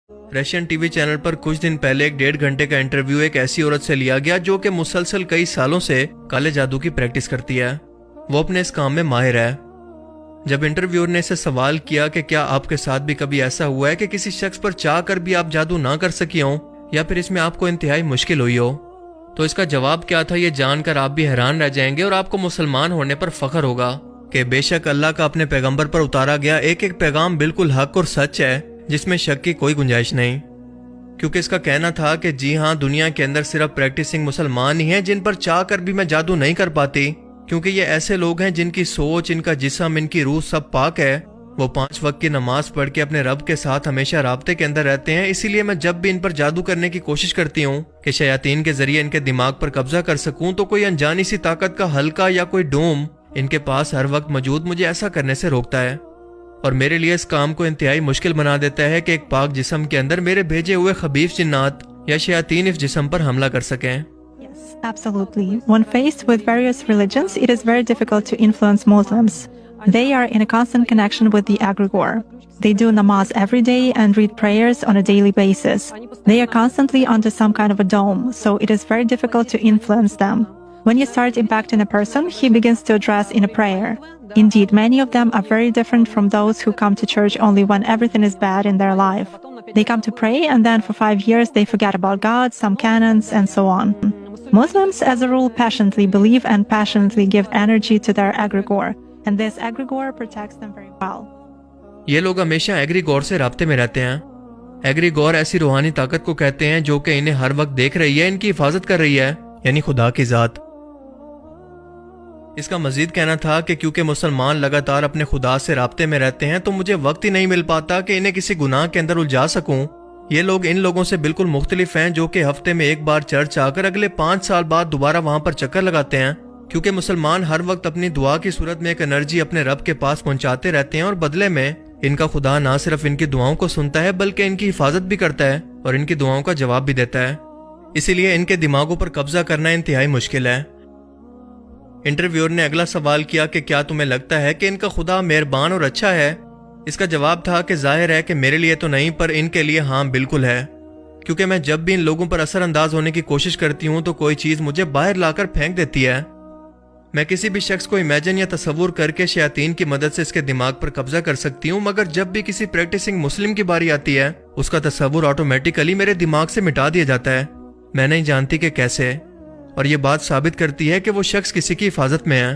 Russian TV channel पर कुछ दिन पहले एक 1.5 घंटे का इंटरव्यू एक ऐसी औरत से लिया गया जो कि मुसलसल कई सालों से काले जादू की प्रैक्टिस करती है। वो अपने इस काम में माहिर है। जब इंटरव्यूअर ने इसे सवाल किया कि क्या आपके साथ भी कभी ऐसा हुआ है कि किसी शख्स पर चाह कर भी आप जादू ना कर सकी हो या फिर इसमें आपको इंतहाई मुश्किल हुई हो, तो इसका जवाब क्या था ये जानकर आप भी हैरान रह जाएंगे और आपको मुसलमान होने पर फख्र होगा कि बेशक अल्लाह का अपने पैगंबर पर उतारा गया एक एक पैगाम बिल्कुल हक और सच है, जिसमें शक की कोई गुंजाइश नहीं। क्योंकि इसका कहना था कि जी हाँ, दुनिया के अंदर सिर्फ प्रैक्टिसिंग मुसलमान ही हैं जिन पर चाह कर भी मैं जादू नहीं कर पाती, क्योंकि ये ऐसे लोग हैं जिनकी सोच, इनका जिस्म, इनकी रूह सब पाक है। वो 5 वक्त की नमाज पढ़ के अपने रब के साथ हमेशा राब्ते के अंदर रहते हैं। इसीलिए मैं जब भी इन पर जादू करने की कोशिश करती हूँ कि शयातीन के जरिए इनके दिमाग पर कब्जा कर सकूं, तो कोई अनजानी सी ताकत का हल्का या कोई डोम इनके पास हर वक्त मौजूद मुझे ऐसा करने से रोकता है और मेरे लिए इस काम को इंतहाई मुश्किल बना देता है कि एक पाक जिस्म के अंदर मेरे भेजे हुए खबीफ जिन्नात या शयातीन इस जिस्म पर हमला कर सकें। Yes, absolutely. When faced with various religions, it is very difficult to influence Muslims. They are in a constant connection with the egregore. They do namaz every day and read prayers on a daily basis. They are constantly under some kind of a dome, so it is very difficult to influence them. When you start impacting a person, he begins to address in a prayer. Indeed, many of them are very different from those who come to church only when everything is bad in their life. They come to pray and then for 5 years they forget about God, some canons, and so on. Muslims, as a rule, passionately believe and passionately give energy to their egregore, and this egregore protects them very well. ये लोग हमेशा एग्रीगोर से राब्ते में रहते हैं। एग्रीगोर ऐसी रूहानी ताकत को कहते हैं जो कि इन्हें हर वक्त देख रही है, इनकी हिफाजत कर रही है, यानी खुदा की जात। इसका मजीद कहना था कि क्योंकि मुसलमान लगातार अपने खुदा से राब्ते में रहते हैं तो मुझे वक्त ही नहीं मिल पाता कि इन्हें किसी गुनाह के अंदर उलझा सकूं। ये लोग इन लोगों से बिल्कुल मुख्तलिफ हैं जो कि हफ्ते में एक बार चर्च आकर अगले 5 साल बाद दोबारा वहां पर चक्कर लगाते हैं, क्योंकि मुसलमान हर वक्त अपनी दुआ की सूरत में एक एनर्जी अपने रब के पास पहुंचाते रहते हैं और बदले में इनका खुदा ना सिर्फ इनकी दुआओं को सुनता है बल्कि इनकी हिफाजत भी करता है और इनकी दुआओं का जवाब भी देता है। इसीलिए इनके दिमागों पर कब्जा करना इंतहाई मुश्किल है। इंटरव्यूअर ने अगला सवाल किया कि क्या तुम्हें लगता है कि इनका खुदा मेहरबान और अच्छा है? इसका जवाब था कि जाहिर है कि मेरे लिए तो नहीं, पर इनके लिए हाँ बिल्कुल है, क्योंकि मैं जब भी इन लोगों पर असरअंदाज होने की कोशिश करती हूँ तो कोई चीज़ मुझे बाहर लाकर फेंक देती है। मैं किसी भी शख्स को इमेजिन या तस्वुर करके शयातीन की मदद से इसके दिमाग पर कब्जा कर सकती हूँ, मगर जब भी किसी प्रैक्टिसिंग मुस्लिम की बारी आती है उसका तस्वुर ऑटोमेटिकली मेरे दिमाग से मिटा दिया जाता है। मैं नहीं जानती कि कैसे, और ये बात साबित करती है कि वो शख्स किसी की हिफाजत में है।